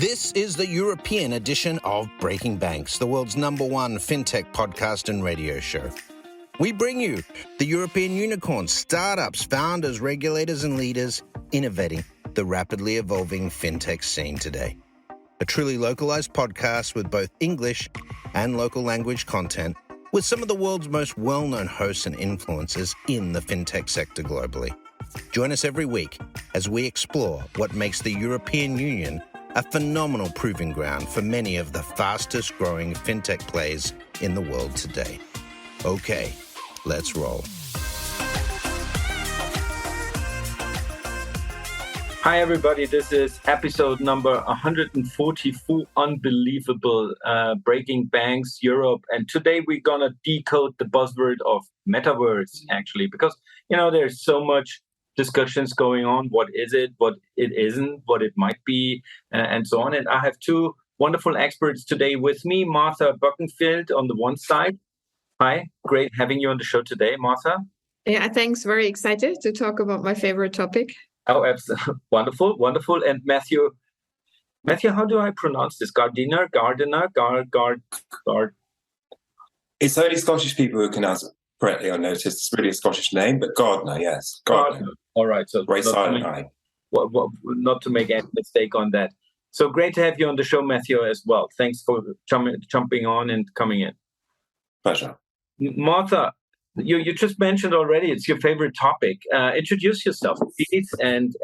This is the European edition of Breaking Banks, the world's #1 fintech podcast and radio show. We bring you the European unicorns, startups, founders, regulators, and leaders innovating the rapidly evolving fintech scene today. A truly localized podcast with both English and local language content, with some of the world's most well-known hosts and influencers in the fintech sector globally. Join us every week as we explore what makes the European Union a phenomenal proving ground for many of the fastest growing fintech players in the world today. Okay, let's roll. Hi, everybody. This is episode number 144, unbelievable, Breaking Banks Europe. And today we're going to decode the buzzword of Metaverse, actually, because, there's so much discussions going on. What is it, what it isn't, what it might be, and so on. And I have two wonderful experts today with me, Martha Boeckenfeld on the one side. Hi, great having you on the show today, Martha. Yeah, thanks. Very excited to talk about my favorite topic. Oh, absolutely. Wonderful. And Matthew, how do I pronounce this? Gardiner? It's only Scottish people who can answer correctly, I noticed. It's really a Scottish name, but Gardiner, yes. Gardiner. All right. So great silent I. Not to make any mistake on that. So great to have you on the show, Matthew, as well. Thanks for jumping on and coming in. Pleasure. Martha, you just mentioned already it's your favorite topic. Introduce yourself, please, and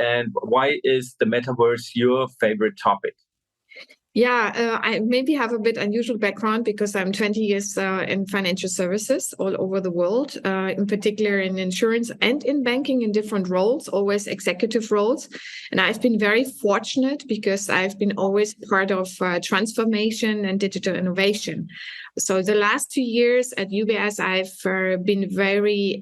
why is the Metaverse your favorite topic? Yeah, I maybe have a bit unusual background because I'm 20 years in financial services all over the world, in particular in insurance and in banking in different roles, always executive roles. And I've been very fortunate because I've been always part of transformation and digital innovation. So the last 2 years at UBS, I've been very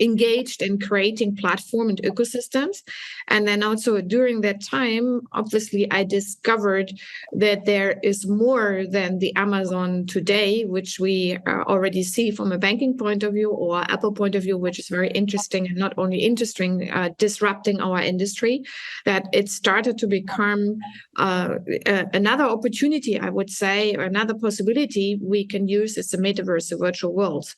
engaged in creating platform and ecosystems. And then also during that time, obviously, I discovered that there is more than the Amazon today, which we already see from a banking point of view or Apple point of view, which is very interesting and not only interesting, disrupting our industry, that it started to become another opportunity, I would say, or another possibility we can use is the Metaverse, the virtual worlds.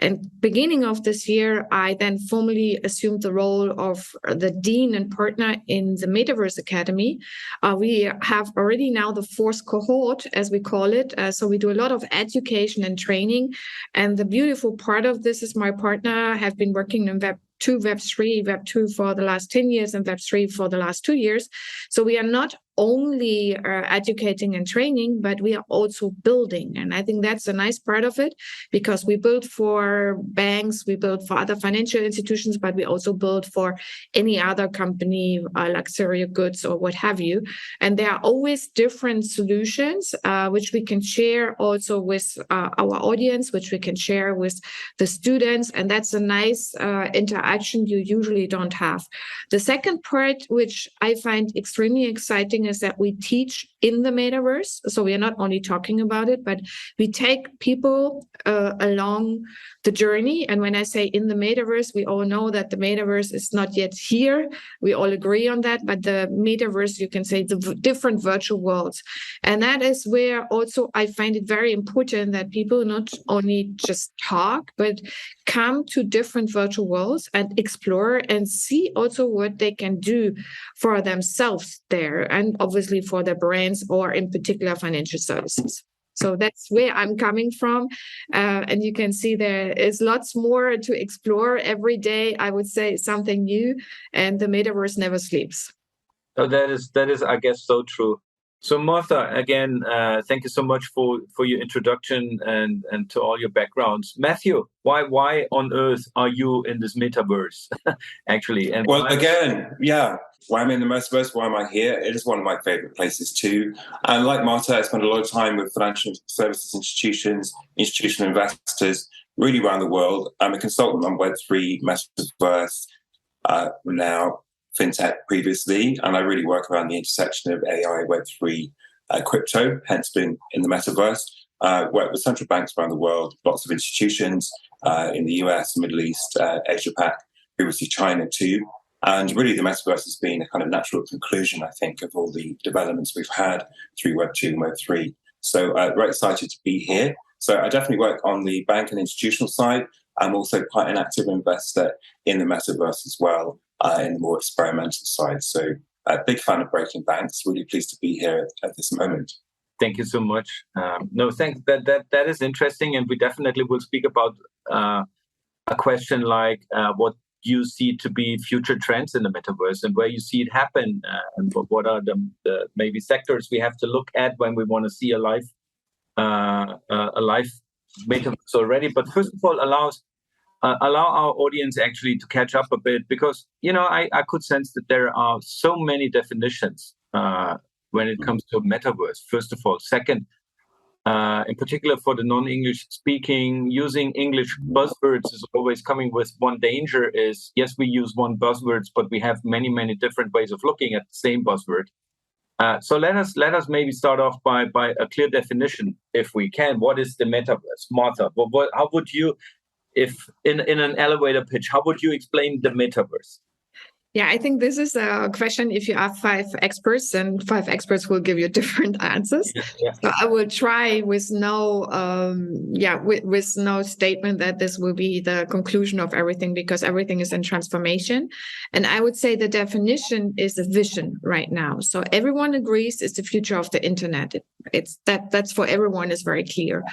And beginning of this year, I then formally assumed the role of the dean and partner in the Metaverse Academy. We have already now the 4th cohort, as we call it. So we do a lot of education and training. And the beautiful part of this is my partner have been working in Web 2, Web 3, Web 2 for the last 10 years and Web 3 for the last 2 years. So we are not only educating and training, but we are also building. And I think that's a nice part of it because we build for banks, we build for other financial institutions, but we also build for any other company, luxury goods or what have you. And there are always different solutions, which we can share also with our audience, which we can share with the students. And that's a nice interaction you usually don't have. The second part, which I find extremely exciting, is that we teach in the Metaverse. So we are not only talking about it, but we take people along the journey. And when I say in the Metaverse, we all know that the Metaverse is not yet here. We all agree on that. But the Metaverse, you can say the different virtual worlds. And that is where also I find it very important that people not only just talk, but come to different virtual worlds and explore and see also what they can do for themselves there and obviously for their brands or in particular financial services. So that's where I'm coming from. And you can see there is lots more to explore every day. I would say something new, and the Metaverse never sleeps. Oh, that is, I guess, so true. So Martha, again, thank you so much for your introduction and to all your backgrounds. Matthew, why on earth are you in this Metaverse, actually? And well, again, yeah. Why I'm in the Metaverse, why am I here? It is one of my favorite places too. And like Martha, I spend a lot of time with financial services institutions, institutional investors, really around the world. I'm a consultant on Web3, Metaverse, now fintech previously, and I really work around the intersection of AI, Web3, crypto, hence been in the Metaverse. Work with central banks around the world, lots of institutions in the US, Middle East, Asia Pac, previously China too. And really, the metaverse has been a kind of natural conclusion, I think, of all the developments we've had through Web 2 and Web 3. So very excited to be here. So I definitely work on the bank and institutional side. I'm also quite an active investor in the metaverse as well, in the more experimental side. So a big fan of breaking banks. Really pleased to be here at this moment. Thank you so much. No, thanks. That is interesting, and we definitely will speak about a question like what you see to be future trends in the metaverse and where you see it happen, and what are the maybe sectors we have to look at when we want to see a live metaverse already. But first of all, allow our audience actually to catch up a bit, because I could sense that there are so many definitions when it comes to metaverse. First of all, second, in particular for the non-English speaking, using English buzzwords is always coming with one danger is, yes, we use one buzzwords, but we have many, many different ways of looking at the same buzzword. So let us maybe start off by a clear definition, if we can. What is the metaverse? Martha, how would you, if in an elevator pitch, how would you explain the metaverse? Yeah, I think this is a question. If you have 5 experts, and 5 experts will give you different answers. Yeah. So I will try with no statement that this will be the conclusion of everything, because everything is in transformation. And I would say the definition is a vision right now. So everyone agrees it's the future of the internet. That's for everyone is very clear.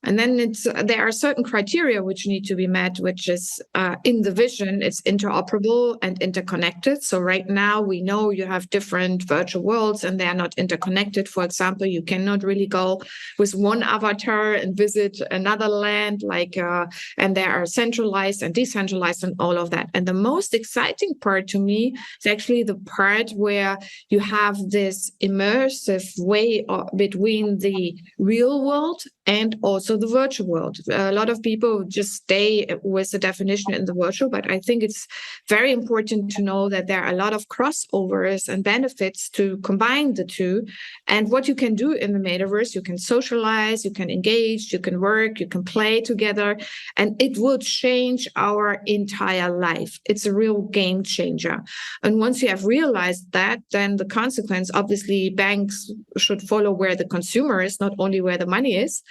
And then there are certain criteria which need to be met, which is in the vision, it's interoperable and interconnected. So right now we know you have different virtual worlds and they are not interconnected. For example, you cannot really go with one avatar and visit another land, and they are centralized and decentralized and all of that. And the most exciting part to me is actually the part where you have this immersive way between the real world and also the virtual world. A lot of people just stay with the definition in the virtual, but I think it's very important to know that there are a lot of crossovers and benefits to combine the two. And what you can do in the metaverse, you can socialize, you can engage, you can work, you can play together, and it will change our entire life. It's a real game changer. And once you have realized that, then the consequence, obviously, banks should follow where the consumer is, not only where the money is.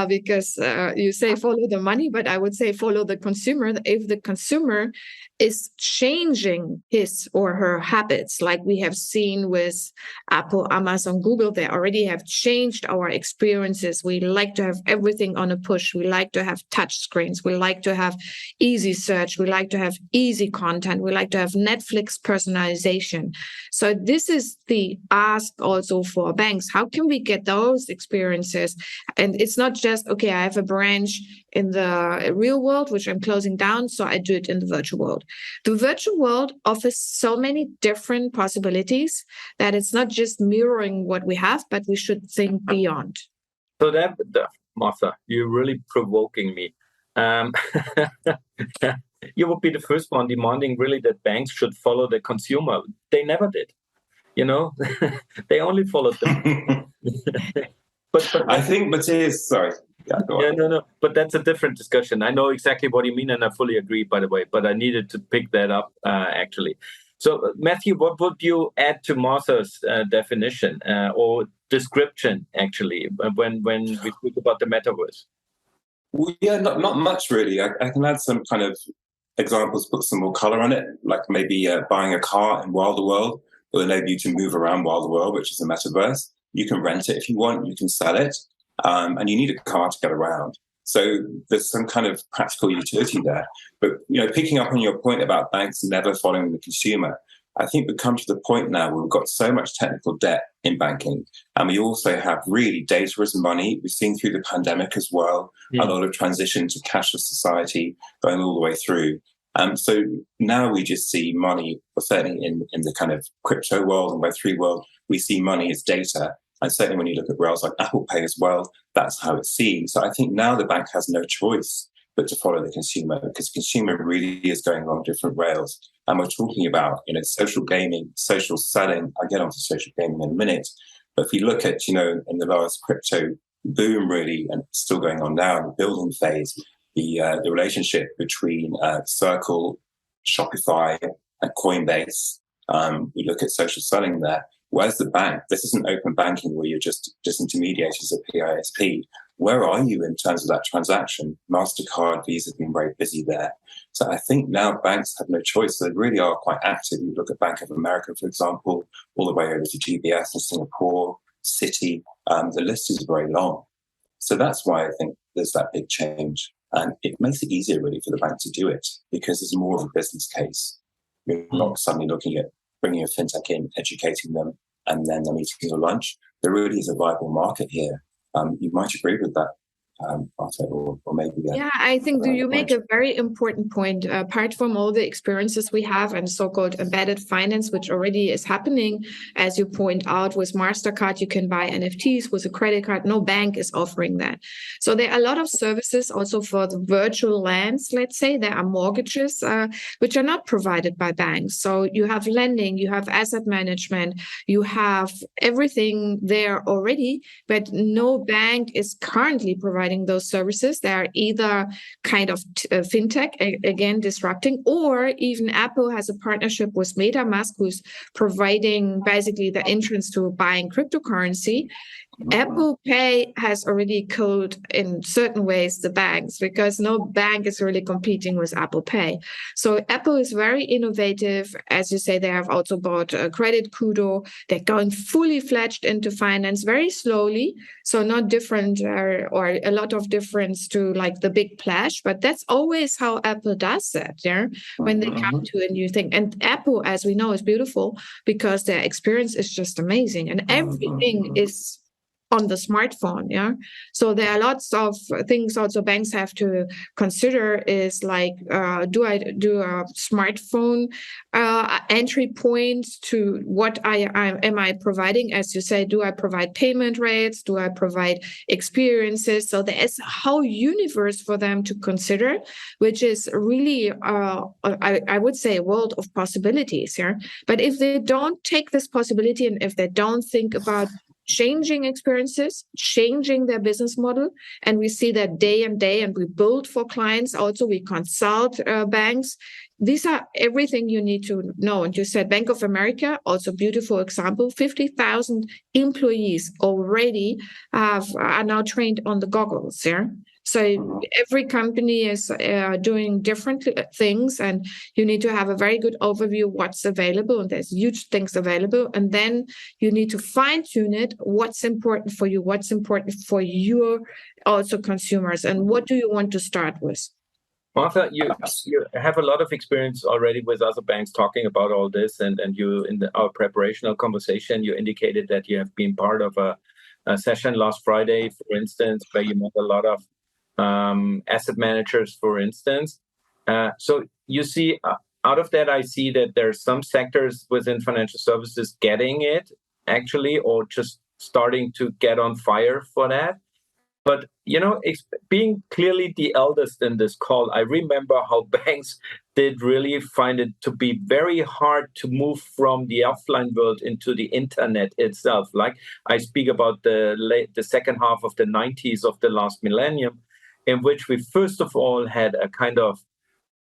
Because you say follow the money, but I would say follow the consumer. If the consumer is changing his or her habits, like we have seen with Apple, Amazon, Google, they already have changed our experiences. We like to have everything on a push. We like to have touch screens. We like to have easy search. We like to have easy content. We like to have Netflix personalization. So this is the ask also for banks. How can we get those experiences? And it's not just, okay, I have a branch in the real world, which I'm closing down, so I do it in the virtual world. The virtual world offers so many different possibilities that it's not just mirroring what we have, but we should think beyond. So Martha, you're really provoking me. You would be the first one demanding really that banks should follow the consumer. They never did. They only followed them. But I think Matthias, sorry. No. But that's a different discussion. I know exactly what you mean, and I fully agree, by the way. But I needed to pick that up, actually. So, Matthew, what would you add to Martha's definition or description, actually, when we speak about the metaverse? Well, yeah, not much really. I can add some kind of examples, put some more color on it, like maybe buying a car in Wilder World will enable you to move around Wilder World, which is a metaverse. You can rent it if you want, you can sell it, and you need a car to get around. So there's some kind of practical utility there. But, picking up on your point about banks never following the consumer, I think we've come to the point now where we've got so much technical debt in banking, and we also have really data as money. We've seen through the pandemic as well, a lot of transition to cashless society going all the way through. So now we just see money, certainly in the kind of crypto world and Web3 world, we see money as data. And certainly when you look at rails like Apple Pay as well, that's how it's seen. So I think now the bank has no choice but to follow the consumer, because the consumer really is going along different rails. And we're talking about, social gaming, social selling. I'll get onto social gaming in a minute. But if you look at, in the last crypto boom, really, and it's still going on now in the building phase, the relationship between Circle, Shopify, at Coinbase. We look at social selling there. Where's the bank? This isn't open banking where you're just disintermediated as a PISP. Where are you in terms of that transaction? MasterCard, Visa have been very busy there. So I think now banks have no choice. They really are quite active. You look at Bank of America, for example, all the way over to GBS in Singapore, Citi. The list is very long. So that's why I think there's that big change. And it makes it easier really for the bank to do it because there's more of a business case. You're not suddenly looking at bringing a fintech in, educating them, and then they're meeting for lunch. There really is a viable market here. You might agree with that, Martha, or maybe that. Yeah, I think you make a very important point. Apart from all the experiences we have and so-called embedded finance, which already is happening, as you point out, with MasterCard, you can buy NFTs with a credit card. No bank is offering that. So there are a lot of services also for the virtual lands, let's say. There are mortgages, which are not provided by banks. So you have lending, you have asset management, you have everything there already, but no bank is currently providing those services. They are either kind of fintech, again, disrupting, or even Apple has a partnership with MetaMask, who's providing basically the entrance to buying cryptocurrency. Apple Pay has already killed in certain ways the banks because no bank is really competing with Apple Pay. So Apple is very innovative. As you say, they have also bought Credit Kudo. They're going fully fledged into finance very slowly. So not different or a lot of difference to like the big splash, but that's always how Apple does that, yeah, when they come to a new thing. And Apple, as we know, is beautiful because their experience is just amazing and everything is on the smartphone. Yeah. So there are lots of things also banks have to consider is like, do I do a smartphone entry point to what am I providing? As you say, do I provide payment rates? Do I provide experiences? So there is a whole universe for them to consider, which is really, I would say, a world of possibilities here. But if they don't take this possibility and if they don't think about changing experiences, changing their business model. And we see that day and day, and we build for clients. Also, we consult banks. These are everything you need to know. And you said Bank of America, also beautiful example, 50,000 employees already are now trained on the goggles. Yeah. So every company is doing different things, and you need to have a very good overview of what's available, and there's huge things available. And then you need to fine-tune it, what's important for you, what's important for your also consumers, and what do you want to start with? Martha, you have a lot of experience already with other banks talking about all this, and you in our preparational conversation, you indicated that you have been part of a session last Friday, for instance, where you met a lot of asset managers, for instance. So you see, out of that, I see that there are some sectors within financial services getting it, actually, or just starting to get on fire for that. But, being clearly the eldest in this call, I remember how banks did really find it to be very hard to move from the offline world into the internet itself. Like I speak about the second half of the 90s of the last millennium, in which we first of all had a kind of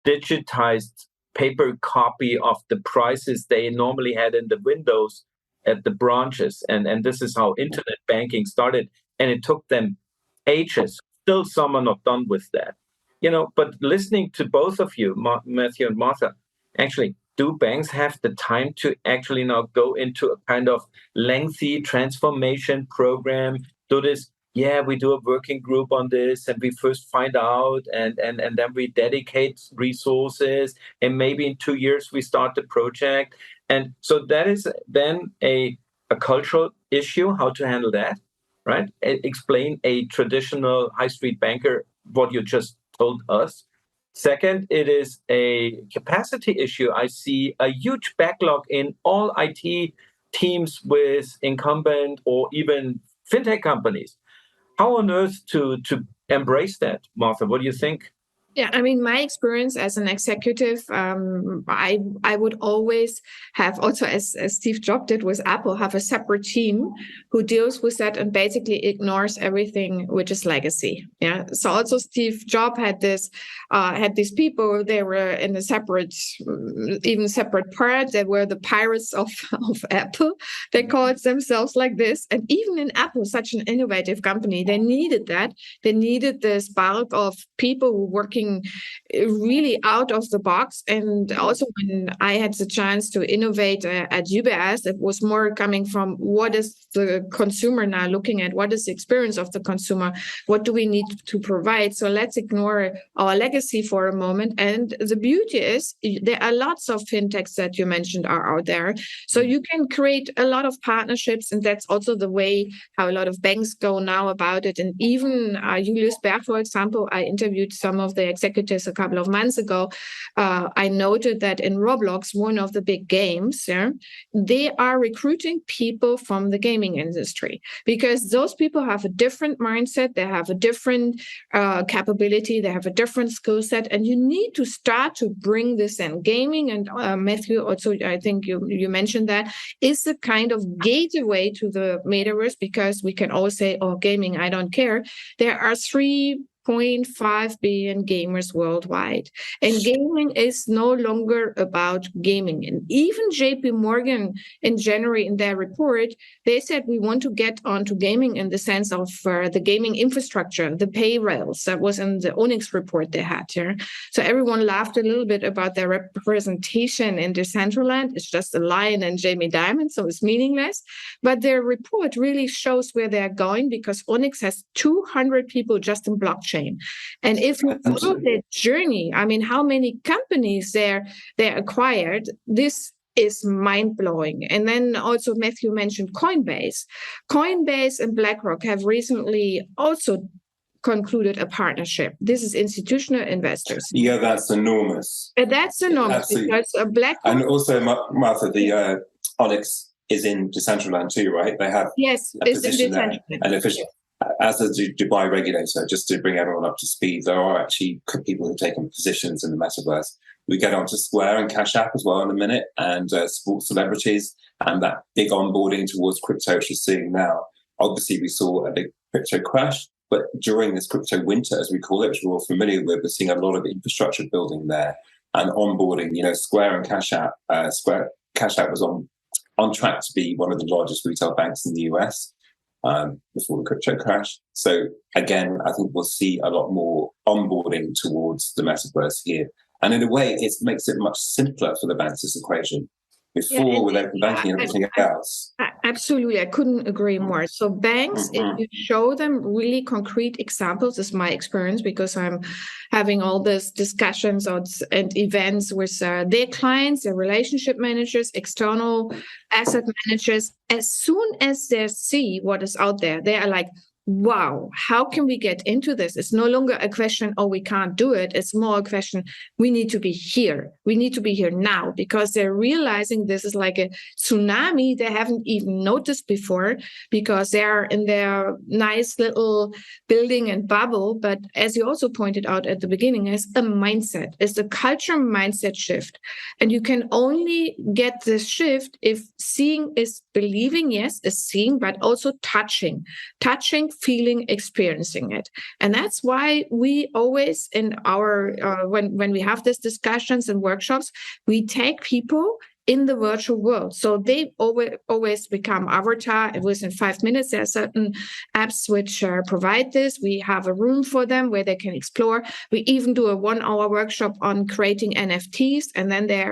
digitized paper copy of the prices they normally had in the windows at the branches. And this is how internet banking started. And it took them ages. Still, some are not done with that. But listening to both of you, Matthew and Martha, actually, do banks have the time to actually now go into a kind of lengthy transformation program? Do this? Yeah, we do a working group on this, and we first find out, and then we dedicate resources, and maybe in 2 years we start the project. And so that is then a cultural issue, how to handle that, right? Explain a traditional high street banker what you just told us. Second, it is a capacity issue. I see a huge backlog in all IT teams with incumbent or even fintech companies. How on earth to embrace that, Martha? What do you think? Yeah, I mean, my experience as an executive, I would always have also, as Steve Jobs did with Apple, have a separate team who deals with that and basically ignores everything which is legacy. Yeah. So also Steve Jobs had these people. They were in a separate, even separate part. They were the pirates of Apple. They called themselves like this. And even in Apple, such an innovative company, they needed that. They needed this bulk of people who were working really out of the box. And also when I had the chance to innovate at UBS, it was more coming from what is the consumer now looking at? What is the experience of the consumer? What do we need to provide? So let's ignore our legacy for a moment. And the beauty is there are lots of fintechs that you mentioned are out there. So you can create a lot of partnerships. And that's also the way how a lot of banks go now about it. And even Julius Baer, for example, I interviewed some of the executives a couple of months ago. I noted that in Roblox, one of the big games, they are recruiting people from the gaming industry because those people have a different mindset, they have a different capability, they have a different skill set, and you need to start to bring this in. Gaming, and Matthew, also, I think you mentioned that, is the kind of gateway to the metaverse, because we can all say, oh, gaming, I don't care. There are 3.5 billion gamers worldwide. And gaming is no longer about gaming. And even JP Morgan in January in their report, they said we want to get onto gaming in the sense of the gaming infrastructure, the pay rails. That was in the Onyx report they had here. So everyone laughed a little bit about their representation in Decentraland. It's just a lion and Jamie Dimon, so it's meaningless. But their report really shows where they're going, because Onyx has 200 people just in blockchain. And if you follow their journey, I mean, how many companies they acquired, this is mind-blowing. And then also Matthew mentioned Coinbase. Coinbase and BlackRock have recently also concluded a partnership. This is institutional investors. Yeah, that's enormous. That's enormous, because BlackRock... And also, Martha, the Onyx is in Decentraland too, right? They have a position there. And officially, as a Dubai regulator, just to bring everyone up to speed, there are actually people who've taken positions in the metaverse. We get onto Square and Cash App as well in a minute, and sports celebrities, and that big onboarding towards crypto which we're seeing now. Obviously, we saw a big crypto crash, but during this crypto winter, as we call it, which we're all familiar with, we're seeing a lot of infrastructure building there and onboarding. You know, Square and Cash App. Cash App was on track to be one of the largest retail banks in the US. Before the crypto crash. So again, I think we'll see a lot more onboarding towards the metaverse here. And in a way, it makes it much simpler for the banks, this equation. Before, with open banking and everything else. Absolutely. I couldn't agree more. So banks, if you show them really concrete examples, is my experience, because I'm having all these discussions and events with their clients, their relationship managers, external asset managers. As soon as they see what is out there, they are like, wow, how can we get into this? It's no longer a question, oh, we can't do it. It's more a question, we need to be here. We need to be here now, because they're realizing this is like a tsunami they haven't even noticed before, because they're in their nice little building and bubble. But as you also pointed out at the beginning, it's a mindset. It's a culture mindset shift. And you can only get this shift if seeing is believing, yes, is seeing, but also touching, feeling, experiencing it. And that's why we always in our when we have these discussions and workshops, we take people in the virtual world. So they always become avatar. And within 5 minutes, there are certain apps which provide this. We have a room for them where they can explore. We even do a 1-hour workshop on creating NFTs. And then they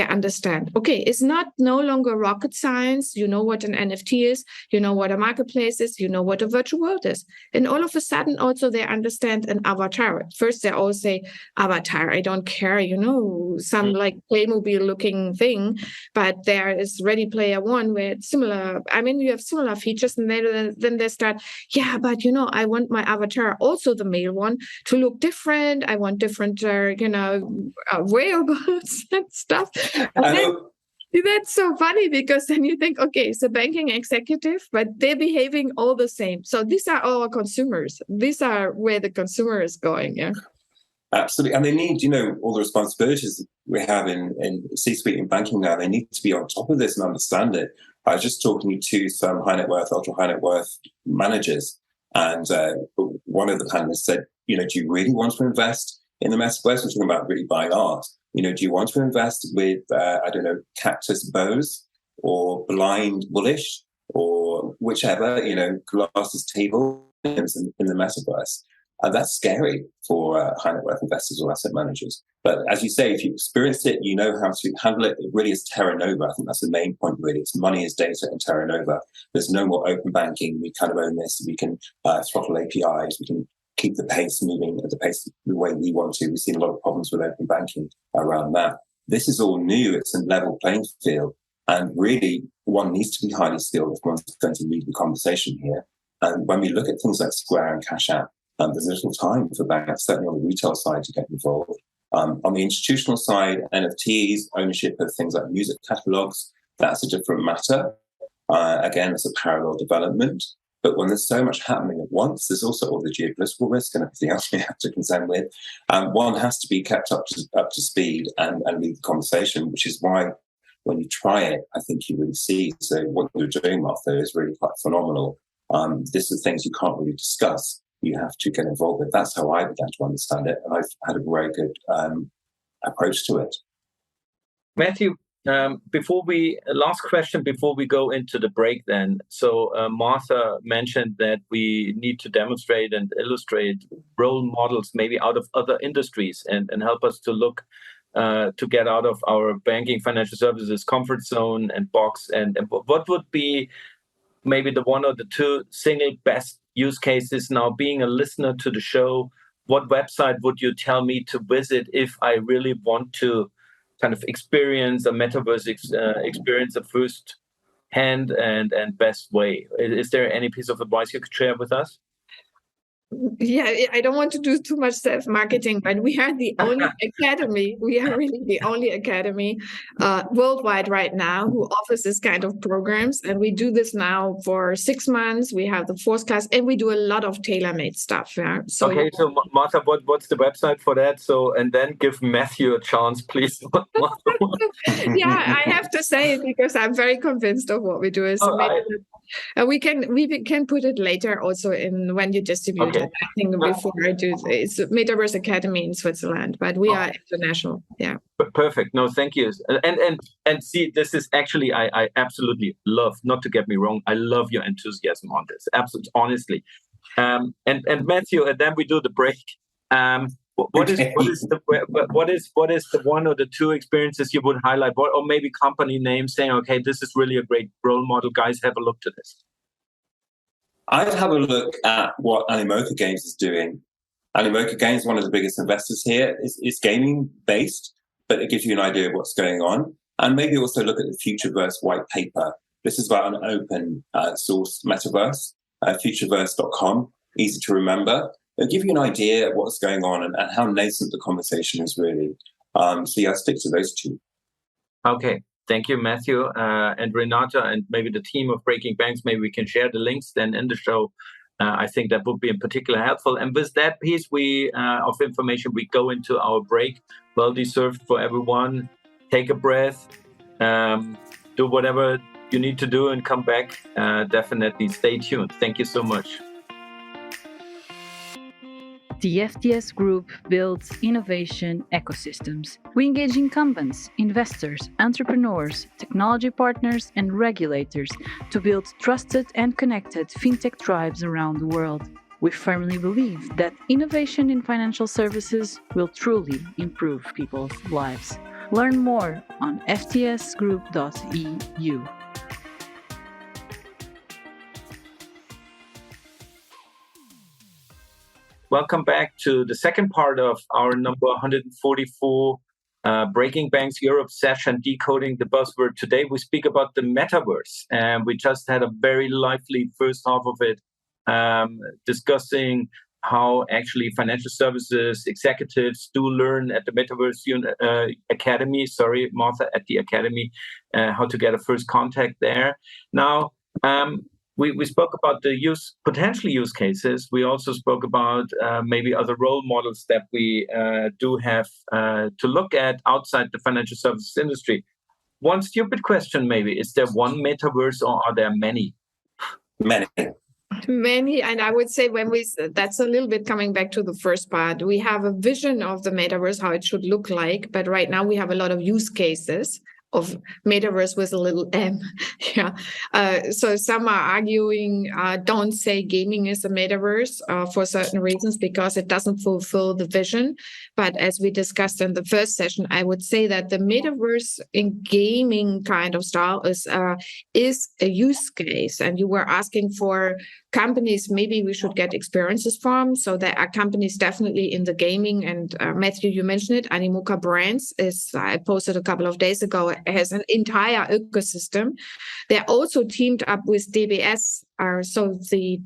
understand, okay, it's no longer rocket science. You know what an NFT is. You know what a marketplace is. You know what a virtual world is. And all of a sudden, also they understand an avatar. First, they all say, avatar, I don't care, some like Playmobil looking thing, but there is Ready Player One where it's similar. I mean, you have similar features, and then they start, but I want my avatar, also the male one, to look different. I want different, wearables and stuff. That's so funny, because then you think, okay, it's a banking executive, but they're behaving all the same. So these are our consumers. These are where the consumer is going. Yeah. Absolutely. And they need, all the responsibilities we have in C-suite in banking now, they need to be on top of this and understand it. I was just talking to some high net worth, ultra high net worth managers, and one of the panelists said, do you really want to invest in the metaverse? We're talking about really buying art. Do you want to invest with, cactus bows or blind bullish or whichever, glasses table in the metaverse? That's scary for high net worth investors or asset managers. But as you say, if you experience it, you know how to handle it. It really is Terra Nova. I think that's the main point, really. It's money is data and Terra Nova. There's no more open banking. We kind of own this. We can throttle APIs. We can keep the pace moving at the way we want to. We've seen a lot of problems with open banking around that. This is all new. It's a level playing field. And really, one needs to be highly skilled if one's going to lead the conversation here. And when we look at things like Square and Cash App, there's little time for banks, certainly on the retail side, to get involved. On the institutional side, NFTs, ownership of things like music catalogs, that's a different matter. Again, it's a parallel development. But when there's so much happening at once, there's also all the geopolitical risk and everything else we have to contend with. One has to be kept up to speed and lead the conversation, which is why when you try it, I think you really see. So what you're doing, Martha, is really quite phenomenal. This is things you can't really discuss. You have to get involved with. That's how I began to understand it. And I've had a very good approach to it. Matthew, last question before we go into the break then. So Martha mentioned that we need to demonstrate and illustrate role models maybe out of other industries and help us to look to get out of our banking financial services comfort zone and box. And what would be maybe the one or the two single best use cases? Now, being a listener to the show, what website would you tell me to visit if I really want to kind of experience a metaverse experience the first hand and best way? Is there any piece of advice you could share with us? Yeah, I don't want to do too much self-marketing, but we are the only academy. We are really the only academy worldwide right now who offers this kind of programs. And we do this now for 6 months. We have the 4th class, and we do a lot of tailor-made stuff. Yeah. So Martha, what's the website for that? So, and then give Matthew a chance, please. Yeah, I have to say it because I'm very convinced of what we do. So we can put it later also in when you distribute. Okay. I think before I do, it's Metaverse Academy in Switzerland, but we are international. Yeah. Perfect. No, thank you. And see, this is actually I absolutely love. Not to get me wrong, I love your enthusiasm on this. Absolutely, honestly. And Matthew, and then we do the break. What is the one or the two experiences you would highlight, or maybe company names saying, okay, this is really a great role model. Guys, have a look to this. I'd have a look at what Animoca Games is doing. Animoca Games, one of the biggest investors here, is gaming based, but it gives you an idea of what's going on. And maybe also look at the Futureverse white paper. This is about an open source metaverse, futureverse.com, easy to remember. It'll give you an idea of what's going on and how nascent the conversation is really. So yeah, stick to those two. Okay. Thank you, Matthew and Renata, and maybe the team of Breaking Banks. Maybe we can share the links then in the show. I think that would be in particular helpful. And with that piece of information, we go into our break. Well deserved for everyone. Take a breath. Do whatever you need to do and come back. Definitely stay tuned. Thank you so much. The FTS Group builds innovation ecosystems. We engage incumbents, investors, entrepreneurs, technology partners, and regulators to build trusted and connected fintech tribes around the world. We firmly believe that innovation in financial services will truly improve people's lives. Learn more on ftsgroup.eu. Welcome back to the second part of our number 144 Breaking Banks Europe session, Decoding the Buzzword. Today we speak about the Metaverse, and we just had a very lively first half of it, discussing how actually financial services executives do learn at the Metaverse Academy, Martha, at the Academy, how to get a first contact there. Now, we spoke about the potential use cases. We also spoke about maybe other role models that we do have to look at outside the financial services industry. One stupid question, maybe: is there one metaverse, or are there many? Many, and I would say that's a little bit coming back to the first part. We have a vision of the metaverse, how it should look like, but right now we have a lot of use cases of metaverse with a little m. Yeah. So some are arguing, don't say gaming is a metaverse for certain reasons because it doesn't fulfill the vision. But as we discussed in the first session, I would say that the metaverse in gaming kind of style is a use case. And you were asking for companies maybe we should get experiences from. So there are companies definitely in the gaming, and Matthew, you mentioned it, Animoca Brands I posted a couple of days ago, has an entire ecosystem. They're also teamed up with DBS, so the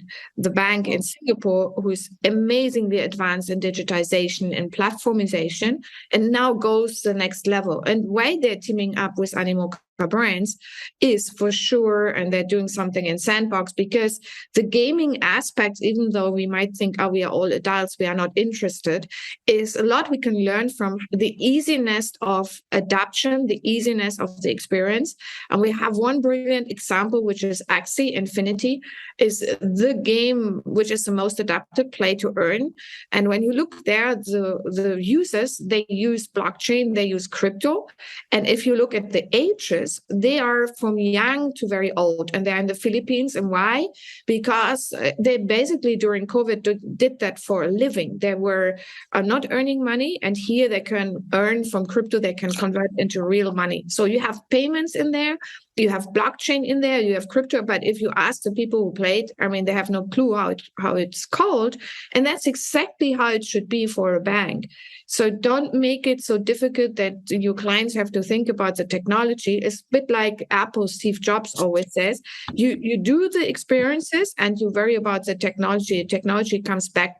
bank in Singapore, who is amazingly advanced in digitization and platformization, and now goes the next level. And why they're teaming up with Animoca Brands is for sure, and they're doing something in Sandbox, because the gaming aspects, even though we might think, we are all adults, we are not interested, is a lot we can learn from the easiness of adoption, the easiness of the experience. And we have one brilliant example, which is Axie Infinity, is the game which is the most adapted play to earn. And when you look there, the users, they use blockchain, they use crypto. And if you look at the ages, they are from young to very old, and they're in the Philippines. And why? Because they basically during COVID did that for a living. They were not earning money, and here they can earn from crypto, they can convert into real money. So you have payments in there, you have blockchain in there, you have crypto, but if you ask the people who played, they have no clue how it's called. And that's exactly how it should be for a bank. So don't make it so difficult that your clients have to think about the technology. It's a bit like Apple, Steve Jobs always says, you do the experiences and you worry about the technology. Technology comes back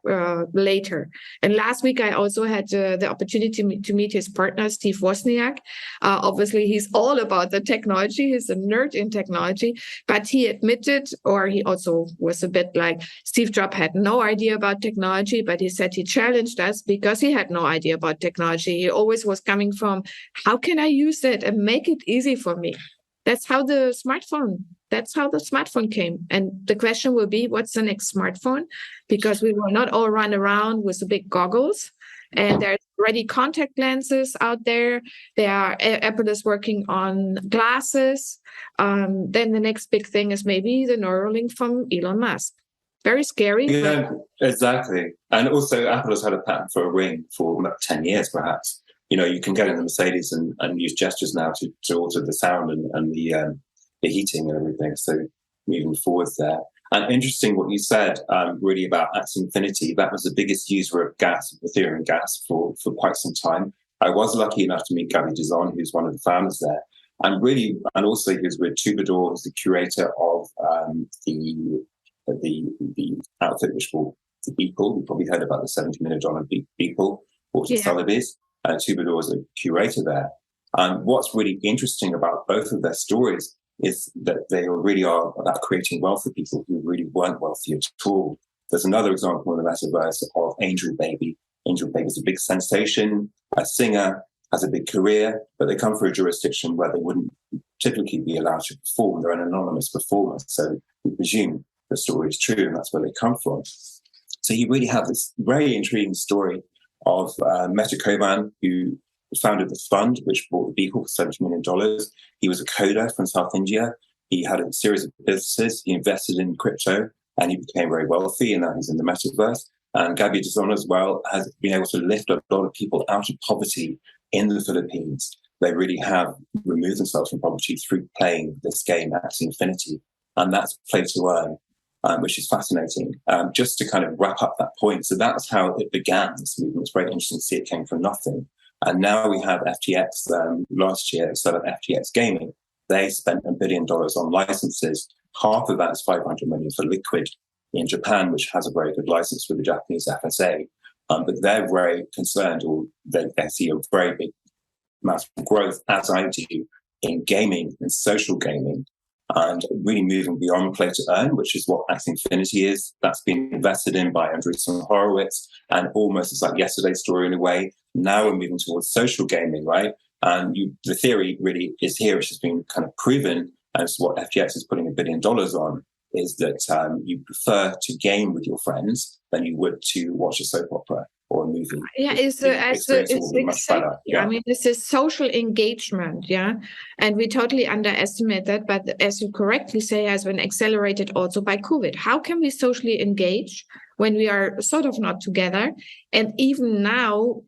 later. And last week, I also had the opportunity to meet his partner, Steve Wozniak. Obviously, he's all about the technology. He's a nerd in technology, but he admitted, or he also was a bit like Steve Jobs had no idea about technology, but he said he challenged us because he had no idea about technology. He always was coming from, how can I use it and make it easy for me? That's how the smartphone came. And the question will be, what's the next smartphone? Because we will not all run around with the big goggles. And there's already contact lenses out there. Apple is working on glasses. Then the next big thing is maybe the Neuralink from Elon Musk. Very scary. Yeah, exactly. And also Apple has had a patent for a ring for 10 years, perhaps. You can get in the Mercedes and use gestures now to alter the sound and the heating and everything. So moving forward there. And interesting what you said, really about Axie Infinity. That was the biggest user of gas, Ethereum gas, for quite some time. I was lucky enough to meet Gabby Dizon, who's one of the founders there. And also he was with Troubadour, who's the curator of the outfit which bought the Beeple. You've probably heard about the $70 million Beeple, bought to Sotheby's. Troubadour is a curator there. And what's really interesting about both of their stories is that they really are about creating wealth for people who really weren't wealthy at all. There's another example in the Metaverse of Angel Baby. Angel Baby is a big sensation, a singer, has a big career, but they come from a jurisdiction where they wouldn't typically be allowed to perform. They're an anonymous performer, so we presume the story is true, and that's where they come from. So you really have this very intriguing story of Meta Koban, who founded the fund which bought the Beeple for $70 million. He was a coder from South India. He had a series of businesses. He invested in crypto and he became very wealthy, and now he's in the metaverse. And Gabby Dizon as well has been able to lift a lot of people out of poverty in the Philippines. They really have removed themselves from poverty through playing this game, Axie Infinity. And that's play to earn, which is fascinating. Just to kind of wrap up that point. So that's how it began, this movement. It's very interesting to see it came from nothing. And now we have FTX, last year, set up FTX Gaming. They spent $1 billion on licenses. Half of that is $500 million for Liquid in Japan, which has a very good license with the Japanese FSA. But they're very concerned, or they see a very big massive growth, as I do, in gaming and social gaming. and really moving beyond play to earn, which is what Axie Infinity is. That's been invested in by Andreessen Horowitz, and almost it's like yesterday's story in a way. Now we're moving towards social gaming, right? And the theory really is here, which has been kind of proven, and it's what FTX is putting $1 billion on, is that you prefer to game with your friends than you would to watch a soap opera or a movie. Yeah, it's much better. Yeah. I mean, this is social engagement, yeah, and we totally underestimate that. But as you correctly say, has been accelerated also by COVID. How can we socially engage when we are sort of not together? And even now,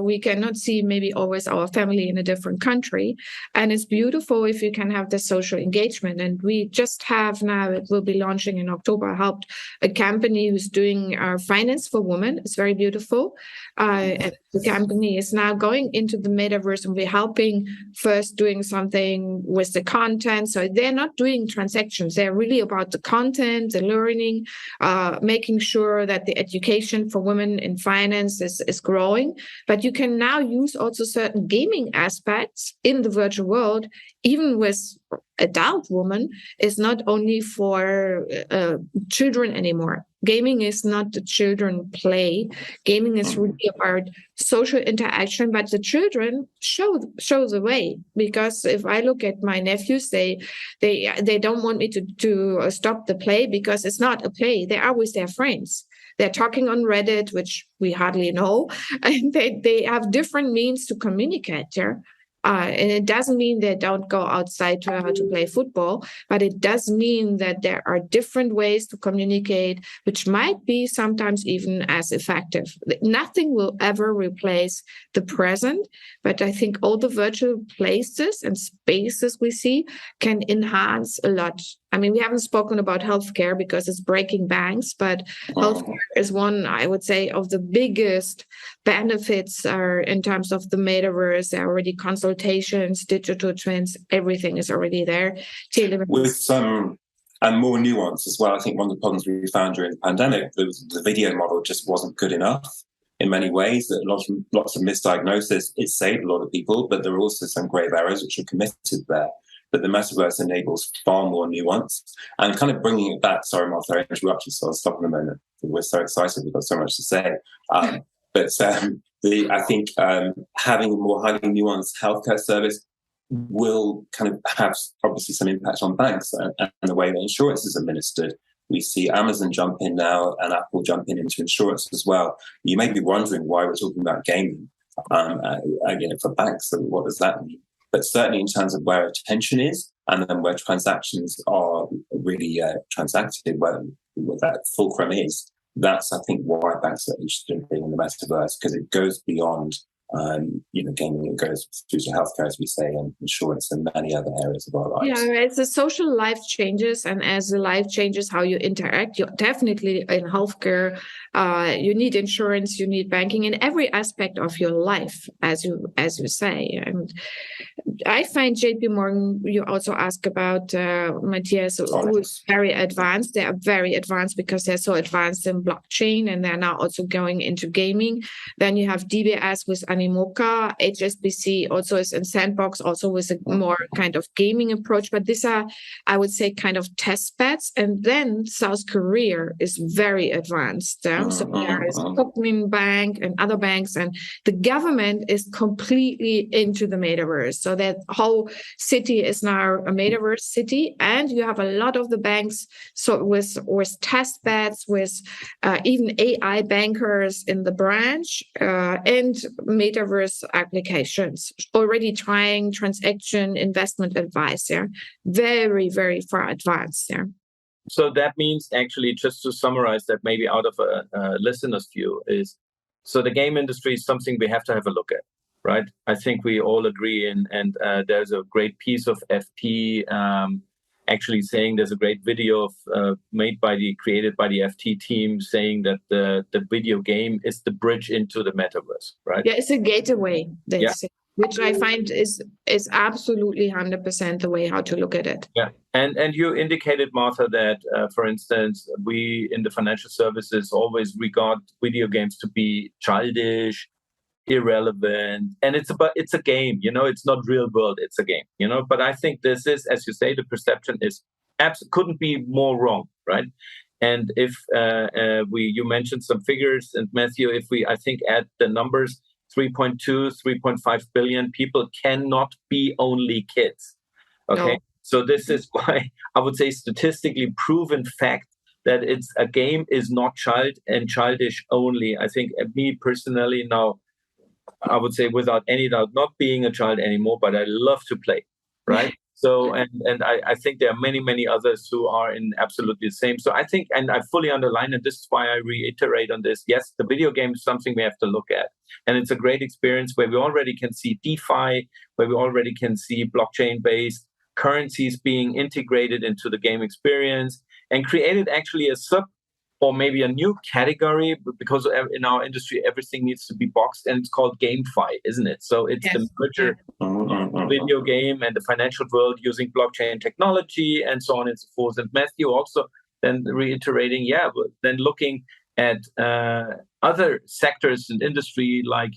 we cannot see maybe always our family in a different country. And it's beautiful if you can have the social engagement. And we just have now, it will be launching in October, helped a company who's doing finance for women. It's very beautiful. And the company is now going into the metaverse, and we're helping first doing something with the content. So they're not doing transactions. They're really about the content, the learning, making sure that the education for women in finance is growing. But you can now use also certain gaming aspects in the virtual world, even with adult women. Is not only for children anymore. Gaming is not the children play. Gaming is really about social interaction, but the children show the way. Because if I look at my nephews, they don't want me to stop the play, because it's not a play. They are with their friends. They're talking on Reddit, which we hardly know, and they have different means to communicate here. And it doesn't mean they don't go outside to play football, but it does mean that there are different ways to communicate, which might be sometimes even as effective. Nothing will ever replace the present, but I think all the virtual places and spaces we see can enhance a lot. I mean, we haven't spoken about healthcare because it's breaking banks, but healthcare is one, I would say, of the biggest benefits are in terms of the metaverse. There are already consultations, digital twins, everything is already there. With some and more nuance as well. I think one of the problems we found during the pandemic, the video model just wasn't good enough in many ways. That lots of misdiagnosis. It saved a lot of people, but there are also some grave errors which are committed there. But the metaverse enables far more nuance and kind of bringing it back. Sorry, Martha, I interrupted you, so I'll stop in a moment. We're so excited. We've got so much to say. I think having a more highly nuanced healthcare service will kind of have obviously some impact on banks and the way that insurance is administered. We see Amazon jump in now and Apple jump in into insurance as well. You may be wondering why we're talking about gaming for banks. So what does that mean? But certainly in terms of where attention is and then where transactions are really transacted, where that fulcrum is, that's, I think, why banks are interested in being in the metaverse, because it goes beyond gaming. It goes through to healthcare, as we say, and insurance and many other areas of our lives. Yeah, as the social life changes and as the life changes how you interact, you definitely in healthcare, you need insurance, you need banking in every aspect of your life, as you say. And I find JP Morgan, you also ask about Matthias, who is very advanced. They are very advanced because they're so advanced in blockchain, and they're now also going into gaming. Then you have DBS with Animoca, HSBC also is in Sandbox, also with a more kind of gaming approach. But these are, I would say, kind of test beds. And then South Korea is very advanced. So there is Kookmin Bank and other banks, and the government is completely into the metaverse. So that whole city is now a metaverse city, and you have a lot of the banks with test beds, with even AI bankers in the branch and metaverse applications already trying transaction investment advice. Yeah, very, very far advanced. Yeah. So that means, actually, just to summarize that, maybe out of a listener's view, is so the game industry is something we have to have a look at, right? I think we all agree, and there's a great piece of FT actually saying, there's a great video created by the FT team saying that the video game is the bridge into the metaverse, right? Yeah, it's a gateway, say, which I find is absolutely 100% the way how to look at it. Yeah, and you indicated, Martha, that for instance, we in the financial services always regard video games to be childish, irrelevant, and it's a game. It's not real world. It's a game. But I think this is, as you say, the perception is couldn't be more wrong, right? And if you mentioned some figures, and Matthew, if we, I think, add the numbers, 3.2, 3.5 billion people cannot be only kids. Okay, so this is why I would say statistically proven fact that it's a game is not child and childish only. I think me personally now, I would say without any doubt, not being a child anymore, but I love to play, right? So, and I think there are many, many others who are in absolutely the same. So I think, and I fully underline, and this is why I reiterate on this, yes, the video game is something we have to look at. And it's a great experience where we already can see DeFi, where we already can see blockchain-based currencies being integrated into the game experience and created actually a sub or maybe a new category, because in our industry, everything needs to be boxed, and it's called GameFi, isn't it? So it's the merger of video game and the financial world using blockchain technology and so on and so forth. And Matthew also then reiterating, then looking at other sectors in industry like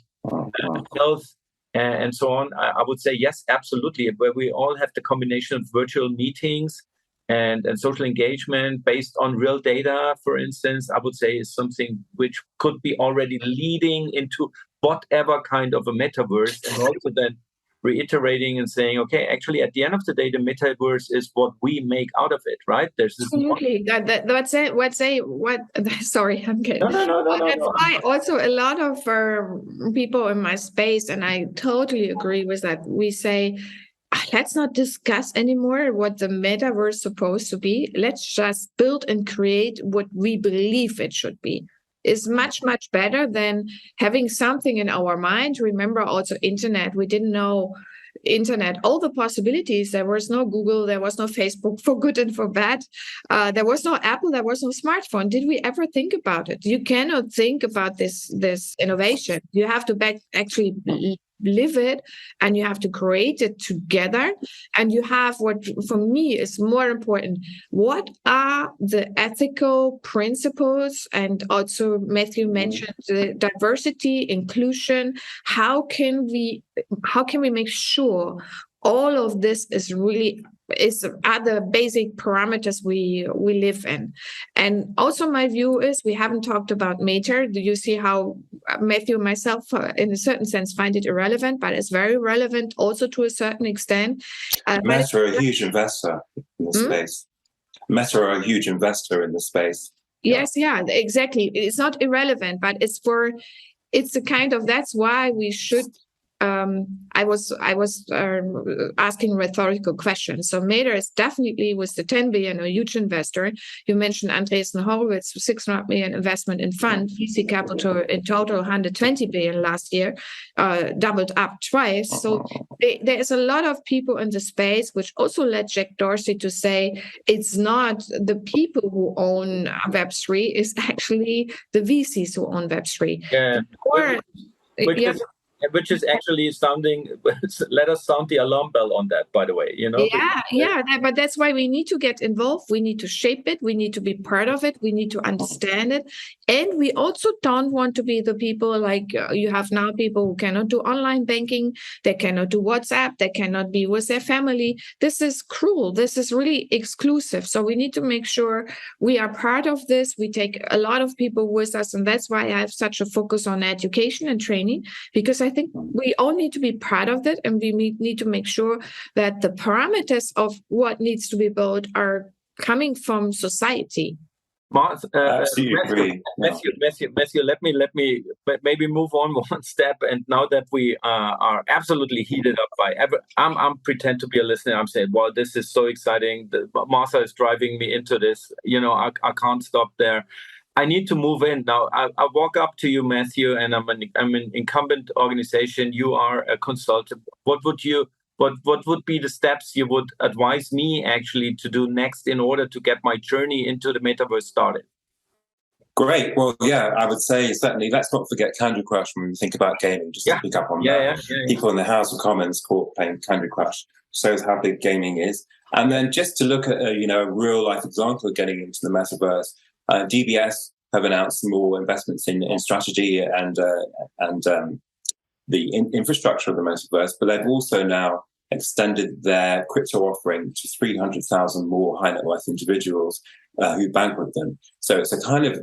health and so on. I would say, yes, absolutely, where we all have the combination of virtual meetings and social engagement based on real data, for instance, I would say is something which could be already leading into whatever kind of a metaverse, and also then reiterating and saying, okay, actually, at the end of the day, the metaverse is what we make out of it, right? There's this. Absolutely. Sorry, I'm kidding. No. That's why also a lot of people in my space, and I totally agree with that, we say, let's not discuss anymore what the metaverse is supposed to be. Let's just build and create what we believe it should be. Is much, much better than having something in our mind. Remember also internet. We didn't know internet, all the possibilities. There was no Google, there was no Facebook, for good and for bad. There was no Apple, there was no smartphone. Did we ever think about it? You cannot think about this innovation. You have to actually live it, and you have to create it together. And you have what, for me, is more important. What are the ethical principles? And also Matthew mentioned the diversity, inclusion. How can we make sure all of this are the basic parameters we live in? And also my view is, we haven't talked about Meta. Do you see how Matthew and myself, in a certain sense, find it irrelevant, but it's very relevant also to a certain extent. Meta are a huge investor in the space. Meta are a huge investor in the space. Yes, exactly. It's not irrelevant, but it's the kind of, that's why we should. I was asking rhetorical questions. So Meta is definitely, with the 10 billion, a huge investor. You mentioned Andreessen Horowitz, 600 million investment in fund, VC capital in total 120 billion last year, doubled up twice. So there is a lot of people in the space, which also led Jack Dorsey to say it's not the people who own Web3, it's actually the VCs who own Web3. Yeah. Which is actually sounding, let us sound the alarm bell on that, by the way, but that's why we need to get involved. We need to shape it. We need to be part of it. We need to understand it. And we also don't want to be the people like you have now, people who cannot do online banking. They cannot do WhatsApp. They cannot be with their family. This is cruel. This is really exclusive. So we need to make sure we are part of this. We take a lot of people with us. And that's why I have such a focus on education and training, because I think we all need to be part of that, and we need to make sure that the parameters of what needs to be built are coming from society. Absolutely agree. Matthew, let me maybe move on one step. And now that we are absolutely heated up by I'm pretend to be a listener. I'm saying, well, this is so exciting. Martha is driving me into this. I can't stop there. I need to move in now. I walk up to you, Matthew, and I'm an incumbent organization. You are a consultant. What would be the steps you would advise me actually to do next in order to get my journey into the metaverse started? Great. Well, I would say certainly let's not forget Candy Crush when we think about gaming. Just to pick up on that. People in the House of Commons caught playing Candy Crush shows how big gaming is. And then just to look at a real life example of getting into the metaverse. DBS have announced more investments in strategy and the infrastructure of the metaverse, but they've also now extended their crypto offering to 300,000 more high net worth individuals who bank with them. So it's a kind of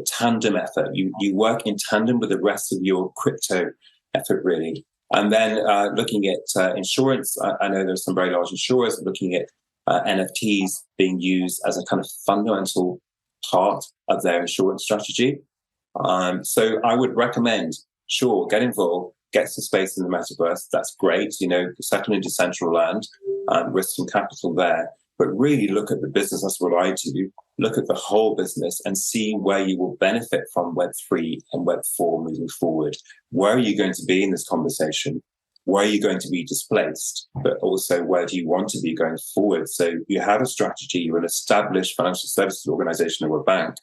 tandem effort. You work in tandem with the rest of your crypto effort, really. And then looking at insurance, I know there's some very large insurers looking at NFTs being used as a kind of fundamental part of their insurance strategy. So I would recommend, sure, get involved, get some space in the metaverse. That's great. Settle into central land, risk some capital there, but really look at the business. That's what I do. Look at the whole business and see where you will benefit from Web3 and Web4 moving forward. Where are you going to be in this conversation? Where are you going to be displaced? But also, where do you want to be going forward? So you have a strategy, you're an established financial services organization or a bank.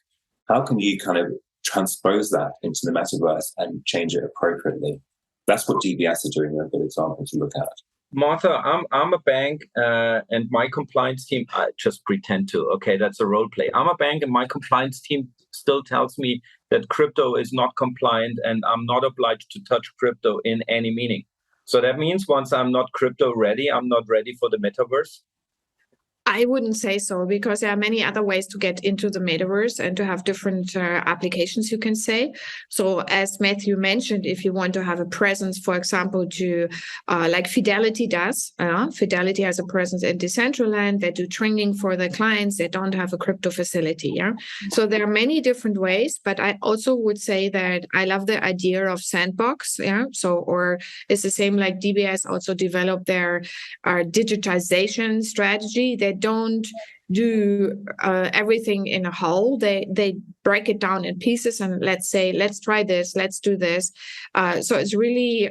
How can you kind of transpose that into the metaverse and change it appropriately? That's what DBS are doing, a good example to look at. Martha, I'm a bank and my compliance team, I just pretend to, okay, that's a role play. I'm a bank and my compliance team still tells me that crypto is not compliant and I'm not obliged to touch crypto in any meaning. So that means once I'm not crypto ready, I'm not ready for the metaverse? I wouldn't say so, because there are many other ways to get into the metaverse and to have different applications, you can say. So as Matthew mentioned, if you want to have a presence, for example, to like Fidelity does, Fidelity has a presence in Decentraland. They do training for their clients. They don't have a crypto facility. Yeah. So there are many different ways, but I also would say that I love the idea of sandbox. Yeah. So, or it's the same like DBS also developed their digitization strategy. They don't do everything in a whole. They break it down in pieces and let's try this, let's do this. So it's really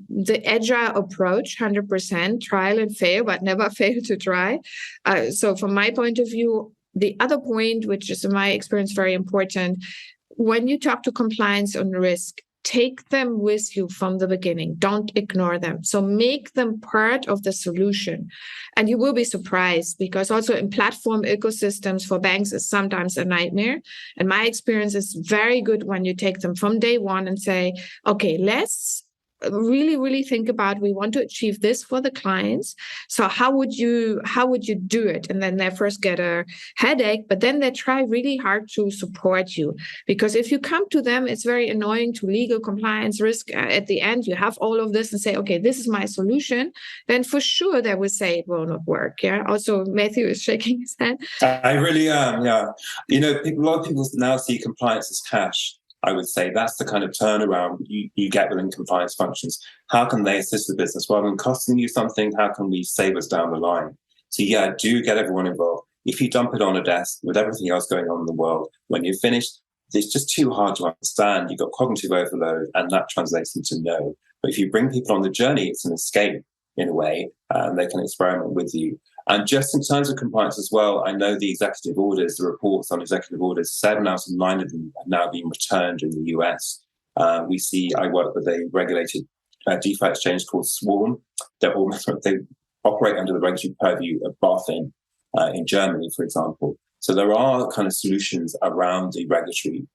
the agile approach, 100% trial and fail, but never fail to try. So from my point of view, the other point, which is in my experience very important, when you talk to compliance on risk, take them with you from the beginning. Don't ignore them. So make them part of the solution. And you will be surprised, because also in platform ecosystems for banks is sometimes a nightmare. And my experience is very good when you take them from day one and say, okay, let's really think about, we want to achieve this for the clients. So how would you do it? And then they first get a headache, but then they try really hard to support you. Because if you come to them, it's very annoying to legal compliance risk. At the end, you have all of this and say, okay, this is my solution. Then for sure they will say it will not work. Yeah. Also, Matthew is shaking his head. I really am. Yeah. A lot of people now see compliance as cash. I would say that's the kind of turnaround you get within compliance functions. How can they assist the business? Rather than costing you something, how can we save us down the line? So yeah, do get everyone involved. If you dump it on a desk with everything else going on in the world, when you're finished, it's just too hard to understand. You've got cognitive overload, and that translates into no. But if you bring people on the journey, it's an escape in a way, and they can experiment with you. And just in terms of compliance as well, I know the executive orders, the reports on executive orders, 7 out of 9 of them have now been returned in the US. I work with a regulated DeFi exchange called Swarm. They operate under the regulatory purview of BaFin in Germany, for example. So there are kind of solutions around the regulatory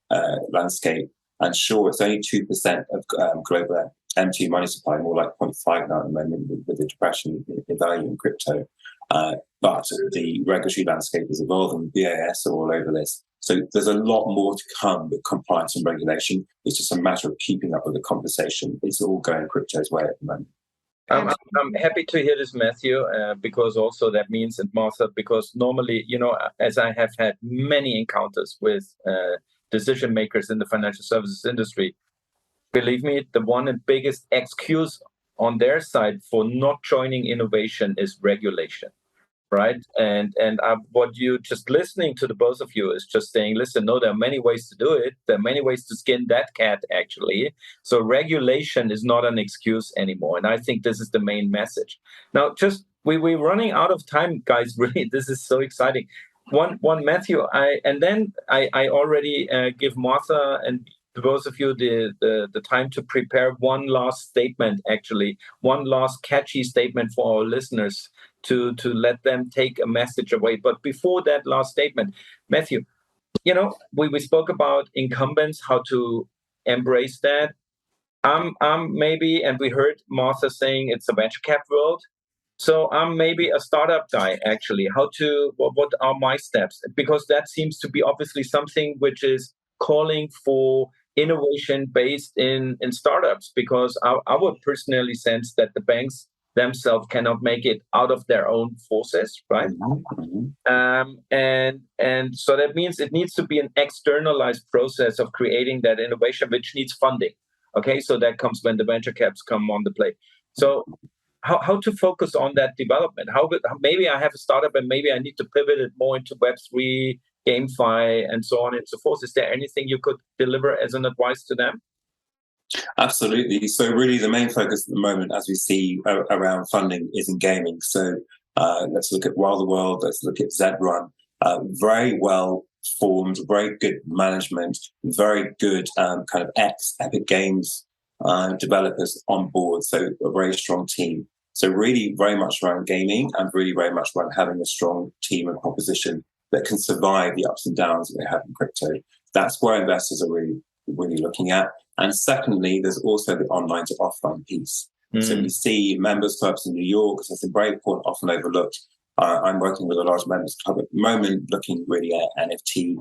landscape. And sure, it's only 2% of global M2 money supply, more like 0.5 now at the moment with the depression in value in crypto. But the regulatory landscape is evolving. BAS are all over this. So there's a lot more to come with compliance and regulation. It's just a matter of keeping up with the conversation. It's all going crypto's way at the moment. I'm happy to hear this, Matthew, because also that means, and Martha, because normally, as I have had many encounters with decision makers in the financial services industry, believe me, the one and biggest excuse on their side for not joining innovation is regulation, right? And what you just listening to the both of you is just saying, listen, no, there are many ways to do it. There are many ways to skin that cat, actually. So regulation is not an excuse anymore. And I think this is the main message. Now, we're running out of time, guys. Really, this is so exciting. One, Matthew, I already give Martha and to both of you the time to prepare one last statement, actually, one last catchy statement for our listeners to let them take a message away. But before that last statement, Matthew, we spoke about incumbents, how to embrace that. I'm maybe, and we heard Martha saying it's a venture cap world. So I'm maybe a startup guy, actually. What are my steps? Because that seems to be obviously something which is calling for innovation based in startups, because I would personally sense that the banks themselves cannot make it out of their own forces, right? And so that means it needs to be an externalized process of creating that innovation, which needs funding. Okay, so that comes when the venture caps come on the play. So how to focus on that development? Maybe I have a startup and maybe I need to pivot it more into Web3, GameFi, and so on and so forth. Is there anything you could deliver as an advice to them? Absolutely. So really the main focus at the moment, as we see around funding, is in gaming. So let's look at Wild the World, let's look at Zedrun. Very well formed, very good management, very good kind of ex-Epic Games developers on board. So a very strong team. So really very much around gaming and really very much around having a strong team and proposition that can survive the ups and downs that we have in crypto. That's where investors are really looking at. And secondly, there's also the online to offline piece. So we see members clubs in New York, so it's very important, often overlooked. I'm working with a large members club at the moment, looking really at NFT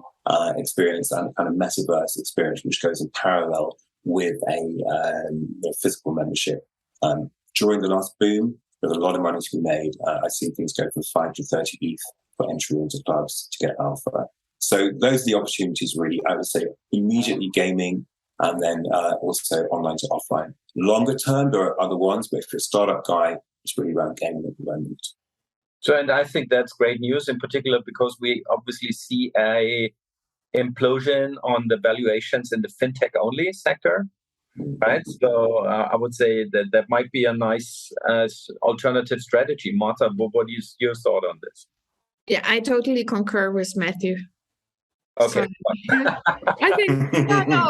experience and kind of Metaverse experience, which goes in parallel with a physical membership. During the last boom, there's a lot of money to be made. I've seen things go from 5 to 30 ETH for entry into clubs to get alpha. So those are the opportunities, really. I would say immediately gaming, and then also online to offline. Longer term, there are other ones, but if you're a startup guy, it's really around gaming at the moment. So, and I think that's great news, in particular because we obviously see a implosion on the valuations in the fintech only sector, right? So I would say that might be a nice alternative strategy. Martha, what is your thought on this? Yeah, I totally concur with Matthew. Okay. I think,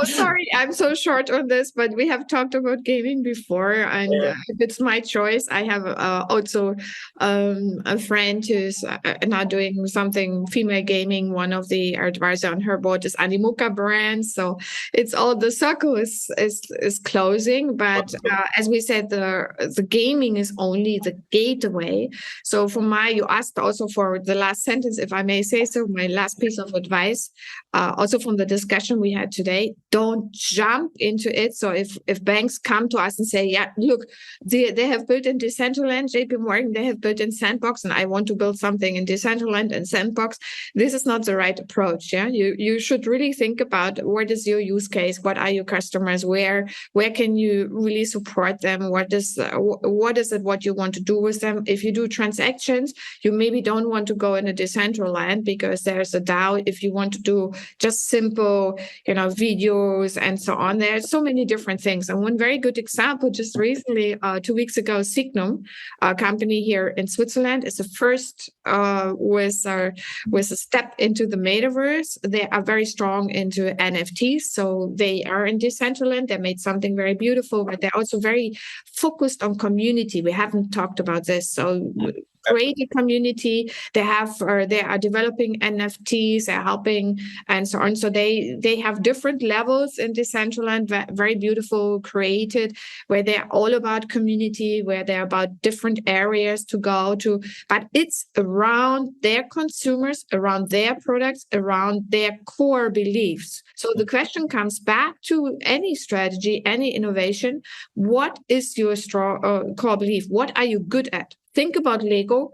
sorry, I'm so short on this, but we have talked about gaming before, and if it's my choice, I have also a friend who's now doing something female gaming. One of the advisors on her board is Animoca brand, so it's all the circle is closing. But as we said, the gaming is only the gateway. So you asked also for the last sentence, if I may say so, my last piece of advice. Also from the discussion we had today, don't jump into it. So if banks come to us and say, yeah, look, they have built in Decentraland, JP Morgan, they have built in Sandbox, and I want to build something in Decentraland and Sandbox, this is not the right approach. Yeah, you should really think about what is your use case, what are your customers, where can you really support them, what is it what you want to do with them. If you do transactions, you maybe don't want to go in a Decentraland because there's a DAO. If you want to do just simple, videos and so on, there are so many different things. And one very good example, just recently, 2 weeks ago, Signum, a company here in Switzerland, is the first with a step into the Metaverse. They are very strong into NFTs, so they are in Decentraland. They made something very beautiful, but they're also very focused on community. We haven't talked about this, so create a community. They are developing NFTs, they're helping and so on. So they have different levels in Decentraland, very beautiful, created, where they're all about community, where they're about different areas to go to, but it's around their consumers, around their products, around their core beliefs. So the question comes back to any strategy, any innovation. What is your strong core belief? What are you good at? Think about Lego.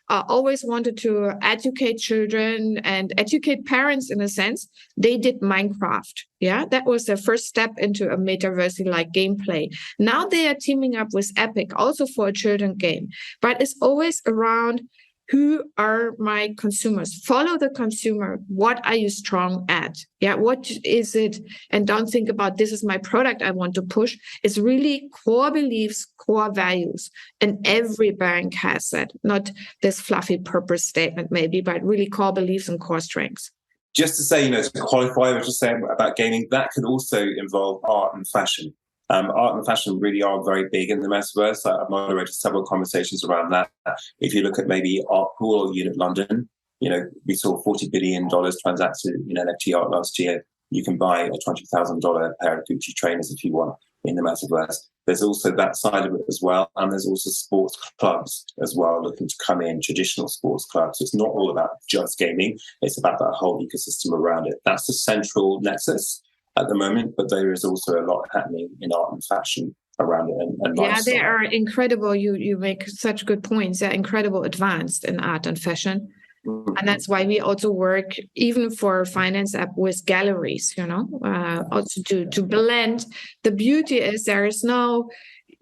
Always wanted to educate children and educate parents in a sense. They did Minecraft. Yeah, that was their first step into a metaverse-like gameplay. Now they are teaming up with Epic, also for a children game. But it's always around, who are my consumers? Follow the consumer. What are you strong at? Yeah, what is it? And don't think about, this is my product I want to push. It's really core beliefs, core values. And every bank has that. Not this fluffy purpose statement maybe, but really core beliefs and core strengths. Just to say, to qualify, I was just saying about gaming, that could also involve art and fashion. Art and fashion really are very big in the Metaverse. I've moderated several conversations around that. If you look at maybe Art Pool or Unit London, we saw $40 billion transacted in NFT art last year. You can buy a $20,000 pair of Gucci trainers if you want in the Metaverse. There's also that side of it as well. And there's also sports clubs as well looking to come in, traditional sports clubs. It's not all about just gaming. It's about that whole ecosystem around it. That's the central nexus at the moment, but there is also a lot happening in art and fashion around it and lifestyle. They are incredible. You make such good points. They're incredible advanced in art and fashion. And that's why we also work, even for finance app, with galleries, also to blend. The beauty is there is no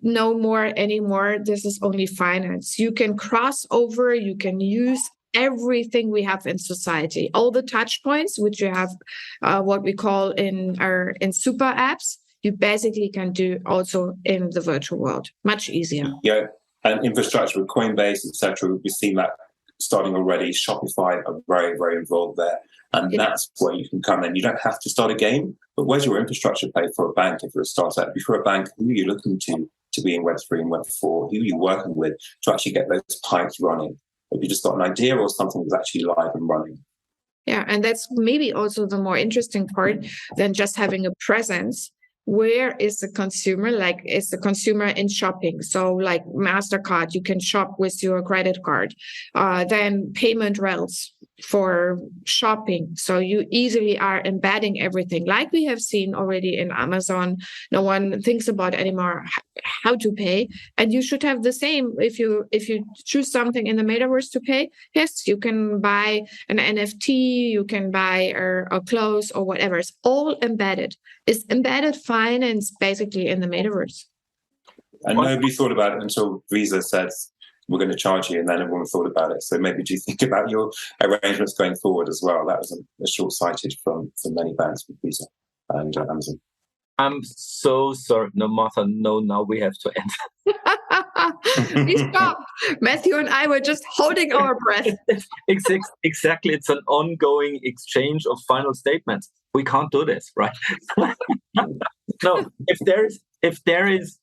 more anymore. This is only finance. You can cross over, you can use everything we have in society, all the touch points, which you have what we call in super apps, you basically can do also in the virtual world, much easier. Yeah, and infrastructure with Coinbase, etc. We've seen that starting already. Shopify are very, very involved there. And that's where you can come in. You don't have to start a game, but where's your infrastructure play for a bank if you're a startup? If you're a bank, who are you looking to be in Web3 and Web4? Who are you working with to actually get those pipes running? Have you just got an idea or something that's actually live and running? Yeah, and that's maybe also the more interesting part than just having a presence. Where is the consumer? Like, is the consumer in shopping? So like MasterCard, you can shop with your credit card. Then payment rails for shopping. So you easily are embedding everything like we have seen already in Amazon. No one thinks about anymore how to pay. And you should have the same if you choose something in the Metaverse to pay. Yes, you can buy an NFT, you can buy a clothes or whatever. It's all embedded. It's embedded finance basically in the Metaverse. And nobody thought about it until Visa says, we're going to charge you, and then everyone thought about it. So maybe do you think about your arrangements going forward as well? That was a short-sighted from many banks with Visa and Amazon. I'm so sorry. No, Martha, no, now we have to end. We stopped. Matthew and I were just holding our breath. Exactly. It's an ongoing exchange of final statements. We can't do this, right? No, if there is,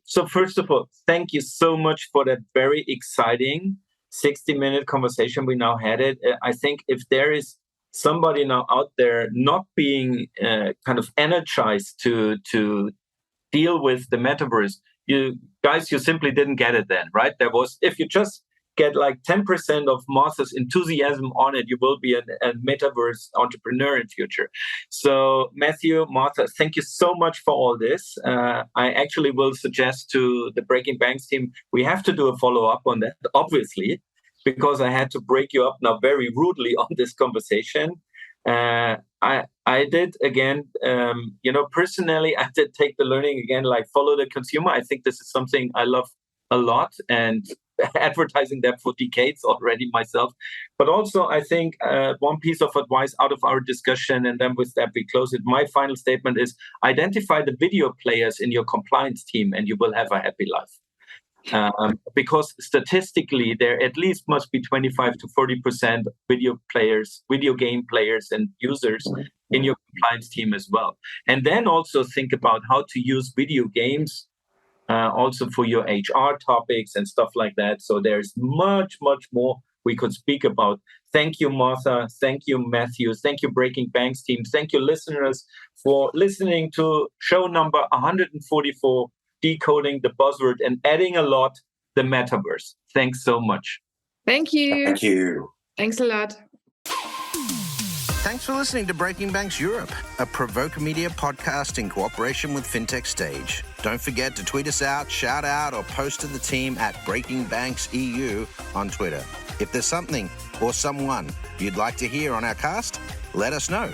so first of all, thank you so much for that very exciting 60-minute conversation we now had it. I think if there is somebody now out there not being kind of energized to deal with the Metaverse, you simply didn't get it then, right? If you just get like 10% of Martha's enthusiasm on it, you will be a Metaverse entrepreneur in future. So Matthew, Martha, thank you so much for all this. I actually will suggest to the Breaking Banks team, we have to do a follow-up on that, obviously, because I had to break you up now very rudely on this conversation. I did again, personally, I did take the learning again, like follow the consumer. I think this is something I love a lot and advertising that for decades already myself. But also, I think one piece of advice out of our discussion, and then with that we close it. My final statement is identify the video players in your compliance team and you will have a happy life. Because statistically, there at least must be 25 to 40% video game players and users in your compliance team as well. And then also think about how to use video games also for your HR topics and stuff like that. So there's much, much more we could speak about. Thank you, Martha. Thank you, Matthew. Thank you, Breaking Banks team. Thank you, listeners, for listening to show number 144, Decoding the Buzzword and adding a lot, the Metaverse. Thanks so much. Thank you. Thank you. Thanks a lot. Thanks for listening to Breaking Banks Europe, a Provoke Media podcast in cooperation with FinTech Stage. Don't forget to tweet us out, shout out, or post to the team at Breaking Banks EU on Twitter. If there's something or someone you'd like to hear on our cast, let us know.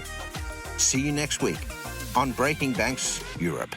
See you next week on Breaking Banks Europe.